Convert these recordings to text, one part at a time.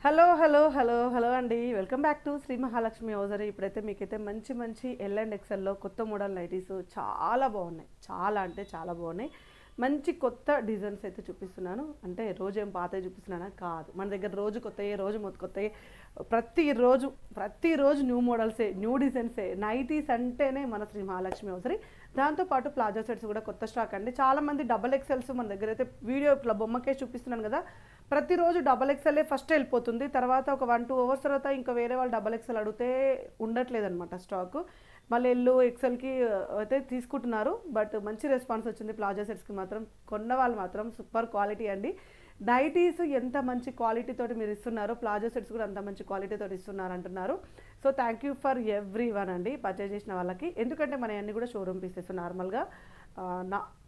Hello hello hello hello అండి, welcome back to Shri Mahalakshmi hosiery. ఇప్పుడైతే మీకైతే మంచి మంచి ఎల్ అండ్ ఎక్సెల్లో కొత్త మోడల్ నైటీస్ చాలా బాగున్నాయి. చాలా అంటే చాలా బాగున్నాయి. మంచి కొత్త డిజైన్స్ అయితే చూపిస్తున్నాను. అంటే రోజు ఏం పాతవి చూపిస్తున్నానా కాదు, మన దగ్గర రోజు కొత్తయే, రోజు కొత్తయే, ప్రతిరోజు ప్రతిరోజు న్యూ మోడల్సే, న్యూ డిజైన్సే. నైటీస్ అంటేనే మన శ్రీ మహాలక్ష్మి హౌజరీ. దాంతోపాటు ప్లాజో సెట్స్ కూడా కొత్త స్టాక్ అండి. చాలామంది డబల్ ఎక్సెల్స్ మన దగ్గర అయితే వీడియో ఇట్లా బొమ్మకే చూపిస్తున్నాను కదా, ప్రతిరోజు డబల్ ఎక్సెల్ఏ ఫస్ట్ వెళ్ళిపోతుంది. తర్వాత ఒక 1-2 అవర్స్ తర్వాత ఇంకా వేరే వాళ్ళు డబల్ ఎక్సెల్ అడిగితే ఉండట్లేదు అనమాట స్టాక్. మళ్ళీ ఎల్లు ఎక్సెల్కి అయితే తీసుకుంటున్నారు. బట్ మంచి రెస్పాన్స్ వచ్చింది ప్లాజో సెట్స్కి మాత్రం. కొన్న వాళ్ళు మాత్రం సూపర్ క్వాలిటీ అండి. నైటీస్ ఎంత మంచి క్వాలిటీతో మీరు ఇస్తున్నారు, ప్లాజో సెట్స్ కూడా అంత మంచి క్వాలిటీతో ఇస్తున్నారు అంటున్నారు. So thank you for every one అండి, పర్చేజ్ చేసిన వాళ్ళకి. ఎందుకంటే మన అన్ని కూడా షోరూమ్ పీసెస్ నార్మల్గా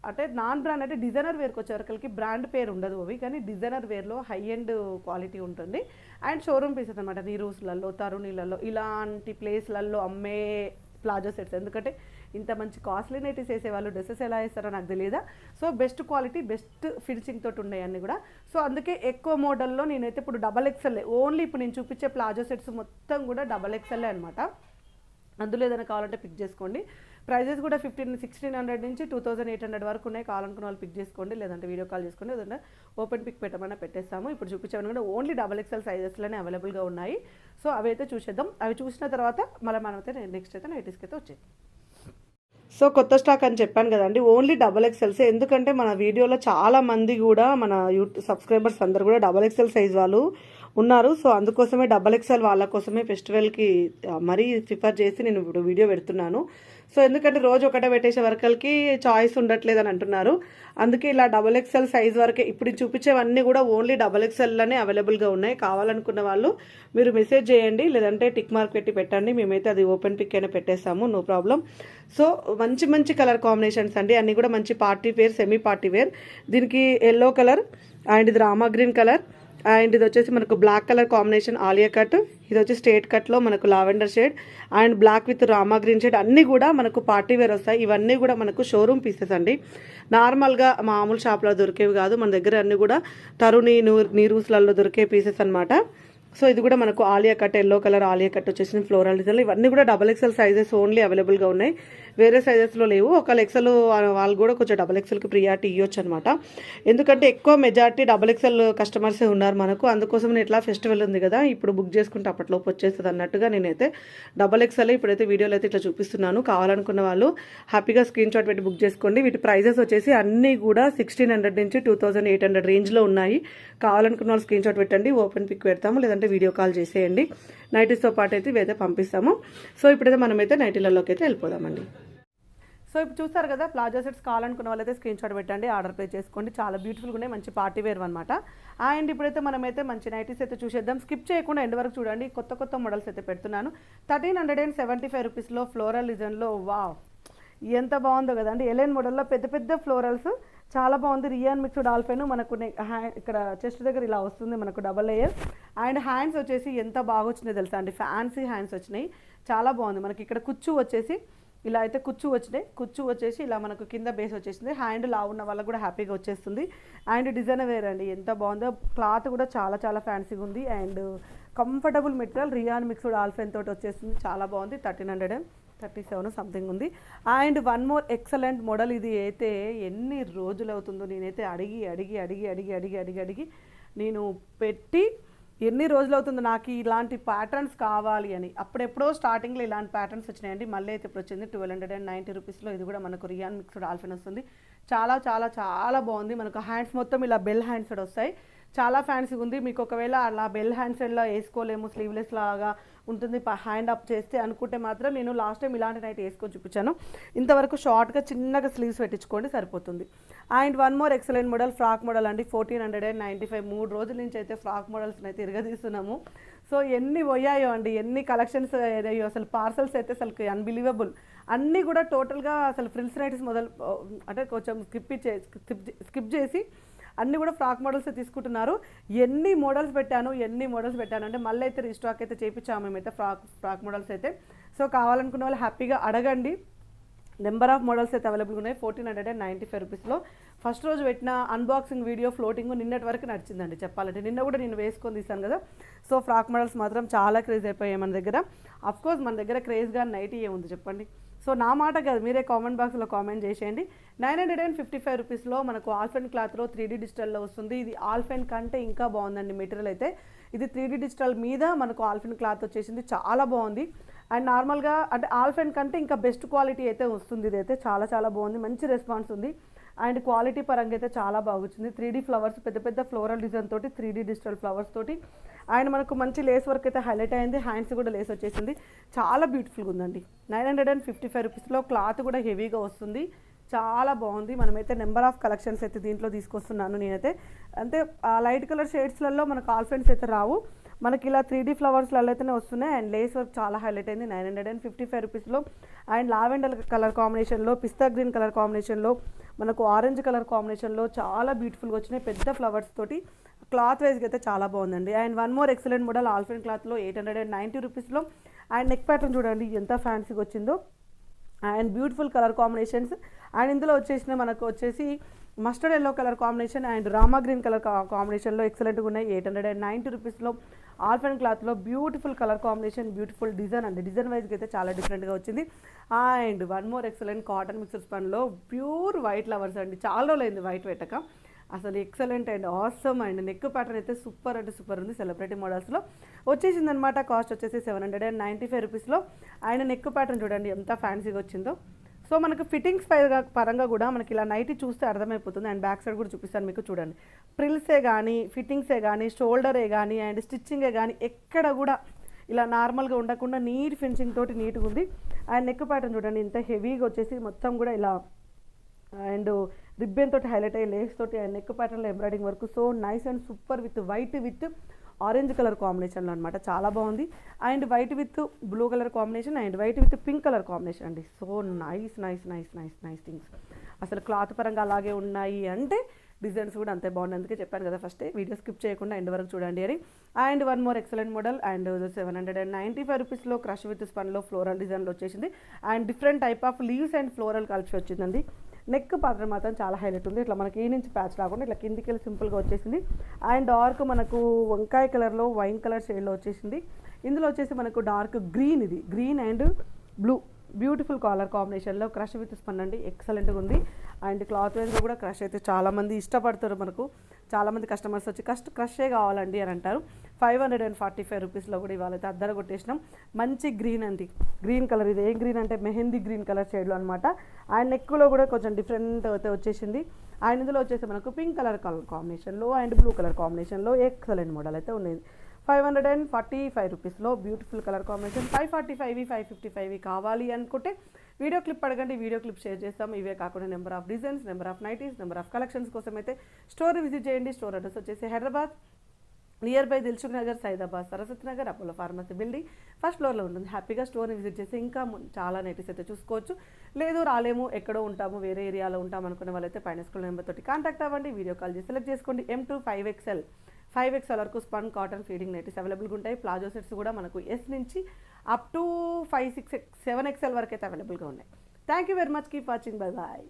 అంటే నాన్ బ్రాండ్, అంటే డిజైనర్ వేర్కి వచ్చేవరకలకి బ్రాండ్ పేరు ఉండదు అవి, కానీ డిజైనర్ వేర్లో హై ఎండ్ క్వాలిటీ ఉంటుంది. అండ్ షోరూమ్ పీసెస్ అనమాట. నీరూస్లలో, తరుణీలలో ఇలాంటి ప్లేస్లలో అమ్మే ప్లాజో సెట్స్. ఎందుకంటే ఇంత మంచి కాస్ట్లీ నైటీస్ వేసేవాళ్ళు డ్రెస్సెస్ ఎలా వేస్తారో నాకు తెలియదా. So best quality, best finishing తోటి ఉన్నాయి అన్నీ కూడా. సో అందుకే ఎక్కువ మోడల్లో నేనైతే ఇప్పుడు డబల్ ఎక్సెల్ ఓన్లీ, ఇప్పుడు నేను చూపించే ప్లాజో సెట్స్ మొత్తం కూడా డబల్ ఎక్సెల్ అనమాట. అందులో ఏదైనా కావాలంటే పిక్ చేసుకోండి. ప్రైజెస్ కూడా 1600 నుంచి 2800 వరకు ఉన్నాయి. కావాలనుకున్న వాళ్ళు పిక్ చేసుకోండి, లేదంటే వీడియో కాల్ చేసుకోండి, లేదంటే ఓపెన్ పిక్ పెట్టమన్నా పెట్టేస్తాము. ఇప్పుడు చూపించామని కూడా ఓన్లీ డబల్ ఎక్సెల్ సైజెస్లోనే అవైలబుల్గా ఉన్నాయి. సో అవి అయితే చూసేద్దాం. అవి చూసిన తర్వాత మళ్ళీ మనమైతే నెక్స్ట్ అయితే నైటీస్కి అయితే వచ్చేది. సో కొత్త స్టాక్ అని చెప్పాను కదండి, ఓన్లీ డబల్ ఎక్సెల్సే. ఎందుకంటే మన వీడియోలో చాలా మంది కూడా, మన యూట్యూబ్ సబ్స్క్రైబర్స్ అందరు కూడా డబల్ ఎక్సెల్ సైజ్ వాళ్ళు ఉన్నారు. సో అందుకోసమే డబల్ ఎక్సెల్ వాళ్ళ కోసమే ఫెస్టివల్కి మరీ ప్రిఫర్ చేసి నేను ఇప్పుడు వీడియో పెడుతున్నాను. సో ఎందుకంటే రోజు ఒకటే పెట్టేసే వర్కర్కి చాయిస్ ఉండట్లేదు అని అంటున్నారు. అందుకే ఇలా డబల్ ఎక్సెల్ సైజ్ వరకే ఇప్పుడు చూపించేవన్నీ కూడా ఓన్లీ డబల్ ఎక్సెల్లోనే అవైలబుల్గా ఉన్నాయి. కావాలనుకున్న వాళ్ళు మీరు మెసేజ్ చేయండి, లేదంటే టిక్ మార్క్ పెట్టి పెట్టండి. మేమైతే అది ఓపెన్ పిక్ అయినా పెట్టేస్తాము, నో ప్రాబ్లం. సో మంచి మంచి కలర్ కాంబినేషన్స్ అండి, అన్నీ కూడా మంచి party wear, semi party wear. దీనికి ఎల్లో కలర్ అండ్ ఇది రామా గ్రీన్ కలర్ అండ్ ఇది వచ్చేసి మనకు black colour combination Alia cut. ఇది వచ్చి స్ట్రేట్ కట్లో మనకు lavender shade and black with Rama green shade. అన్నీ కూడా మనకు పార్టీ వేర్ వస్తాయి. ఇవన్నీ కూడా మనకు షోరూమ్ పీసెస్ అండి, నార్మల్గా మామూలు షాప్లో దొరికేవి కాదు. మన దగ్గర అన్నీ కూడా తరుణి నీరూస్లలో దొరికే పీసెస్ అనమాట. సో ఇది కూడా మనకు Alia cut, yellow colour Alia cut వచ్చేసి ఫ్లోరల్ డిజైన్. ఇవన్నీ కూడా డబల్ ఎక్సెల్ సైజెస్ ఓన్లీ అవైలబుల్గా ఉన్నాయి, వేరే సైజెస్లో లేవు. ఒక ఎక్సెల్ వాళ్ళు కూడా కొంచెం డబల్ ఎక్సెల్కి ప్రియారిటీ ఇవ్వచ్చు అనమాట. ఎందుకంటే ఎక్కువ మెజారిటీ డబల్ ఎక్సెల్ కస్టమర్సే ఉన్నారు మనకు. అందుకోసం నేను ఇట్లా ఫెస్టివల్ ఉంది కదా, ఇప్పుడు బుక్ చేసుకుంటే అప్పట్లోపు వచ్చేస్తుంది అన్నట్టుగా నేనైతే డబల్ ఎక్సెల్ ఇప్పుడైతే వీడియోలో అయితే ఇట్లా చూపిస్తున్నాను. కావాలనుకున్న వాళ్ళు హ్యాపీగా స్క్రీన్ షాట్ పెట్టి బుక్ చేసుకోండి. వీటి ప్రైజెస్ వచ్చేసి అన్నీ కూడా 1600 నుంచి 2800 రేంజ్లో ఉన్నాయి. కావాలనుకున్న వాళ్ళు స్క్రీన్ షాట్ పెట్టండి, ఓపెన్ పిక్ పెడతాము, లేదంటే వీడియో కాల్ చేసేయండి. నైటీస్తో పాటు అయితే ఇవైతే పంపిస్తాము. సో ఇప్పుడైతే మనమైతే నైటీలలోకి అయితే వెళ్ళిపోదామండి. సో ఇప్పుడు చూస్తారు కదా, ప్లాజో సెట్స్ కావాలనుకున్న వాళ్ళైతే స్క్రీన్ షాట్ పెట్టండి, ఆర్డర్ పే చేసుకోండి. చాలా బ్యూటిఫుల్గా ఉన్నాయి, మంచి పార్టీ వేర్ అనమాట. అండ్ ఇప్పుడైతే మనమైతే మంచి నైటీస్ అయితే చూసేద్దాం. స్కిప్ చేయకుండా ఎండ్ వరకు చూడండి. కొత్త కొత్త మోడల్స్ అయితే పెడుతున్నాను. 1375 రూపీస్లో ఫ్లోరల్ డిజైన్లో. వావ్, ఎంత బాగుందో కదండి. ఎలైన్ మోడల్లో పెద్ద పెద్ద ఫ్లోరల్స్, చాలా బాగుంది. రియాన్ మిక్స్డ్ ఆల్ఫైన్ మనకు ఇక్కడ చెస్ట్ దగ్గర ఇలా వస్తుంది మనకు డబల్ లేయర్. అండ్ హ్యాండ్స్ వచ్చేసి ఎంత బాగా వచ్చినాయి తెలుసా అండి, ఫ్యాన్సీ హ్యాండ్స్ వచ్చినాయి, చాలా బాగుంది. మనకి ఇక్కడ కుచ్చు వచ్చేసి ఇలా అయితే కుచ్చు వచ్చినాయి. కుచ్చు వచ్చేసి ఇలా మనకు కింద బేస్ వచ్చేసింది. హ్యాండ్ లా ఉన్న వాళ్ళకు కూడా హ్యాపీగా వచ్చేస్తుంది. అండ్ డిజైన్ వేర్ అండి, ఎంత బాగుందో. క్లాత్ కూడా చాలా చాలా ఫ్యాన్సీగా ఉంది. And comfortable material, rayon mixed alpine తోటి వచ్చేస్తుంది, చాలా బాగుంది. 1337 సంథింగ్ ఉంది. And one more excellent model. ఇది అయితే ఎన్ని రోజులు అవుతుందో నేనైతే అడిగి అడిగి అడిగి అడిగి అడిగి అడిగి అడిగి నేను పెట్టి ఎన్ని రోజులు అవుతుందో నాకు ఇలాంటి ప్యాటర్న్స్ కావాలి అని. అప్పుడెప్పుడో స్టార్టింగ్లో ఇలాంటి ప్యాటర్న్స్ వచ్చినాయండి. మళ్ళీ అయితే ఇప్పుడు వచ్చింది 1290 రూపీస్లో. ఇది కూడా మనకు రియాన్ మిక్స్డ్ ఆల్ఫైన్ వస్తుంది. చాలా చాలా చాలా బాగుంది. మనకు హ్యాండ్స్ మొత్తం ఇలా బెల్ హ్యాండ్స్ వస్తాయి, చాలా ఫ్యాన్సీ ఉంది. మీకు ఒకవేళ అలా బెల్ హ్యాండ్ సైడ్లో వేసుకోలేము, స్లీవ్లెస్ లాగా ఉంటుంది హ్యాండ్ అప్ చేస్తే అనుకుంటే మాత్రం, నేను లాస్ట్ టైం ఇలాంటి నైట్ వేసుకొని చూపించాను. ఇంతవరకు షార్ట్గా చిన్నగా స్లీవ్స్ పెట్టించుకోండి, సరిపోతుంది. And one more excellent model, frock model అండి. 1495. 3 రోజుల నుంచి అయితే ఫ్రాక్ మోడల్స్ అయితే తిరగదీస్తున్నాము. సో ఎన్ని పోయాయో అండి, ఎన్ని కలెక్షన్స్ అయ్యాయో అసలు. పార్సల్స్ అయితే అసలు అన్బిలీవబుల్. అన్నీ కూడా టోటల్గా అసలు ఫ్రిల్స్ నైటీస్ మొదలు, అంటే కొంచెం స్కిప్ చేసి అన్నీ కూడా ఫ్రాక్ మోడల్స్ తీసుకుంటున్నారు. ఎన్ని మోడల్స్ పెట్టాను అంటే మళ్ళీ అయితే రీస్టాక్ అయితే చేయించాము మేమైతే ఫ్రాక్ మోడల్స్ అయితే. సో కావాలనుకున్న వాళ్ళు హ్యాపీగా అడగండి. నెంబర్ ఆఫ్ మోడల్స్ అయితే అవైలబుల్గా ఉన్నాయి. 1495 రూపీస్లో ఫస్ట్ రోజు పెట్టిన అన్బాక్సింగ్ వీడియో ఫ్లోటింగ్ నిన్నటి వరకు నడిచిందండి చెప్పాలంటే. నిన్న కూడా నేను వేసుకొని తీసాను కదా. సో ఫ్రాక్ మోడల్స్ మాత్రం చాలా క్రేజ్ అయిపోయాయి మన దగ్గర. అఫ్కోర్స్ మన దగ్గర క్రేజ్గా నైటీ ఏముంది చెప్పండి. సో నా మాట కాదు, మీరే కామెంట్ బాక్స్లో కామెంట్ చేసేయండి. 955 రూపీస్లో మనకు ఆల్ఫెన్ క్లాత్లో 3D డిజిటల్లో వస్తుంది. ఇది ఆల్ఫెన్ కంటే ఇంకా బాగుందండి మెటీరియల్ అయితే. ఇది 3D డిజిటల్ మీద మనకు ఆల్ఫెన్ క్లాత్ వచ్చేసింది, చాలా బాగుంది. అండ్ నార్మల్గా అంటే ఆల్ఫెన్ కంటే ఇంకా బెస్ట్ క్వాలిటీ అయితే వస్తుంది. ఇదైతే చాలా చాలా బాగుంది, మంచి రెస్పాన్స్ ఉంది. అండ్ క్వాలిటీ పరంగా అయితే చాలా బాగుంది. 3D ఫ్లవర్స్, పెద్ద పెద్ద ఫ్లోరల్ డిజైన్ తోటి 3D డిజిటల్ ఫ్లవర్స్ తోటి. అండ్ మనకు మంచి లేస్ వర్క్ అయితే హైలైట్ అయింది. హ్యాండ్స్ కూడా లేస్ వచ్చేసింది, చాలా బ్యూటిఫుల్గా ఉందండి. 955 రూపీస్లో క్లాత్ కూడా హెవీగా వస్తుంది, చాలా బాగుంది. మనమైతే నెంబర్ ఆఫ్ కలెక్షన్స్ అయితే దీంట్లో తీసుకొస్తున్నాను నేనైతే. అంటే లైట్ కలర్ షేడ్స్లలో మనకు ఆల్ఫెన్స్ అయితే రావు, మనకి ఇలా 3D ఫ్లవర్స్లలో అయితేనే వస్తున్నాయి. అండ్ లేస్ వర్క్ చాలా హైలైట్ అయింది 955 రూపీస్లో. అండ్ లావెండర్ కలర్ కాంబినేషన్లో, పిస్తా గ్రీన్ కలర్ కాంబినేషన్లో, మనకు ఆరెంజ్ కలర్ కాంబినేషన్లో చాలా బ్యూటిఫుల్గా వచ్చినాయి పెద్ద ఫ్లవర్స్ తోటి. క్లాత్ వైజ్గా అయితే చాలా బాగుందండి. And one more excellent model ఆల్ఫెన్ క్లాత్లో 890 రూపీస్లో. అండ్ నెక్ ప్యాటర్న్ చూడండి ఎంత ఫ్యాన్సీగా వచ్చిందో. And beautiful colour combinations. And ఇందులో వచ్చేసిన మనకు వచ్చేసి mustard yellow colour combination and Rama green colour కాంబినేషన్లో ఎక్సలెంట్గా ఉన్నాయి. 890 రూపీస్లో ఆల్ఫెన్ క్లాత్లో beautiful colour combination, beautiful design అండి. డిజైన్ వైజ్గా అయితే చాలా డిఫరెంట్గా వచ్చింది. And one more excellent cotton mixer స్పన్లో ప్యూర్ వైట్ లవర్స్ అండి. చాలా రోజులైంది వైట్ పెట్టక, అసలు excellent and awesome. And neck pattern అయితే సూపర్ అంటే సూపర్ ఉంది. సెలబ్రిటీ మోడల్స్లో వచ్చేసింది అనమాట. కాస్ట్ వచ్చేసి 795 రూపీస్లో. అండ్ నెక్ ప్యాటర్న్ చూడండి ఎంత ఫ్యాన్సీగా వచ్చిందో. సో మనకు ఫిట్టింగ్స్ పరంగా కూడా మనకి ఇలా నైటీ చూస్తే అర్థమైపోతుంది. అండ్ బ్యాక్ సైడ్ కూడా చూపిస్తాను మీకు, చూడండి. ప్రిల్సే కానీ, ఫిట్టింగ్సే కానీ, షోల్డరే కానీ, అండ్ స్టిచ్చింగే కానీ ఎక్కడ కూడా ఇలా నార్మల్గా ఉండకుండా నీట్ ఫినిషింగ్ తోటి నీట్గా ఉంది. అండ్ నెక్ ప్యాటర్న్ చూడండి ఇంత హెవీగా వచ్చేసి మొత్తం కూడా ఇలా అండ్ రిబ్బన్ తోటి హైలైట్ అయ్యే లేస్ తోటి అండ్ నెక్ ప్యాటర్న్లో embroidering work. So nice and super with white with orange colour కాంబినేషన్లో అనమాట, చాలా బాగుంది. And white with blue colour combination and white with pink colour combination అండి. So nice nice nice nice nice things. అసలు cloth పరంగా అలాగే ఉన్నాయి అంటే డిజైన్స్ కూడా అంతే బాగుంది. అందుకే చెప్పాను కదా ఫస్టే వీడియో స్కిప్ చేయకుండా ఎండ్ వరకు చూడండి అని. And one more excellent model and 795 రూపీస్లో క్రష్ విత్ స్పన్లో ఫ్లోరల్ డిజైన్లో వచ్చేసింది. And different type of leaves and floral కలిసి వచ్చిందండి. నెక్ పాత్ర మాత్రం చాలా హైలైట్ ఉంది. ఇట్లా మనకి ఈ నుంచి ప్యాచ్ రాకుండా ఇట్లా కిందికి వెళ్ళి సింపుల్గా వచ్చేసింది. అండ్ డార్క్ మనకు వంకాయ కలర్లో వైన్ కలర్ షేడ్లో వచ్చేసింది. ఇందులో వచ్చేసి మనకు డార్క్ గ్రీన్, ఇది green and blue beautiful colour కాంబినేషన్లో క్రష్ విత్ స్పన్ అండి, ఎక్సలెంట్గా ఉంది. అండ్ క్లాత్ వైజ్గా కూడా క్రష్ అయితే చాలామంది ఇష్టపడతారు. మనకు చాలామంది కస్టమర్స్ వచ్చి క్రషే కావాలండి అని అంటారు. 545 రూపీస్లో కూడా ఇవాళ అయితే అద్దర కొట్టేసినాం. మంచి గ్రీన్ అండి, గ్రీన్ కలర్. ఇది ఏం గ్రీన్ అంటే మెహందీ గ్రీన్ కలర్ షేడ్లో అనమాట. అండ్ నెక్లో కూడా కొంచెం డిఫరెంట్ అయితే వచ్చేసింది. అండ్ ఇందులో వచ్చేసి మనకు పింక్ కలర్ కాంబినేషన్లో అండ్ బ్లూ కలర్ కాంబినేషన్లో ఎక్సలెంట్ మోడల్ అయితే ఉన్నది. 545 రూపీస్లో బ్యూటిఫుల్ కలర్ కాంబినేషన్. 545 555 కావాలి అనుకుంటే వీడియో క్లిప్ అడగండి, వీడియో క్లిప్ షేర్ చేస్తాం. ఇవే కాకుండా number of designs, number of nighties, number of collections కోసం అయితే స్టోర్ విజిట్ చేయండి. స్టోర్ అడ్రస్ వచ్చేసి Hyderabad near by Dilsukh Nagar, Saidabad, Saraswati Nagar, Apollo pharmacy building first ఫ్లోర్లో ఉంటుంది. హ్యాపీగా స్టోర్ని విజిట్ చేసి ఇంకా చాలా నైటీస్ అయితే చూసుకోవచ్చు. లేదు రాలేము, ఎక్కడో ఉంటాము, వేరే ఏరియాలో ఉంటాం అనుకునే వాళ్ళైతే పైన స్కూల్ నెంబర్ తోటి కాంటాక్ట్ అవ్వండి. వీడియో కాల్ చేసి సెలెక్ట్ చేసుకోండి. M2 5XL వరకు స్పన్ కాటన్ ఫీడింగ్ నైటీస్ అవైలబుల్గా ఉంటాయి. ప్లాజో సెట్స్ కూడా మనకు S నుంచి అప్ టు 5, 6, 7XL వరకు అయితే అవైలబుల్గా ఉన్నాయి. Thank you very much. Keep watching. Bye bye.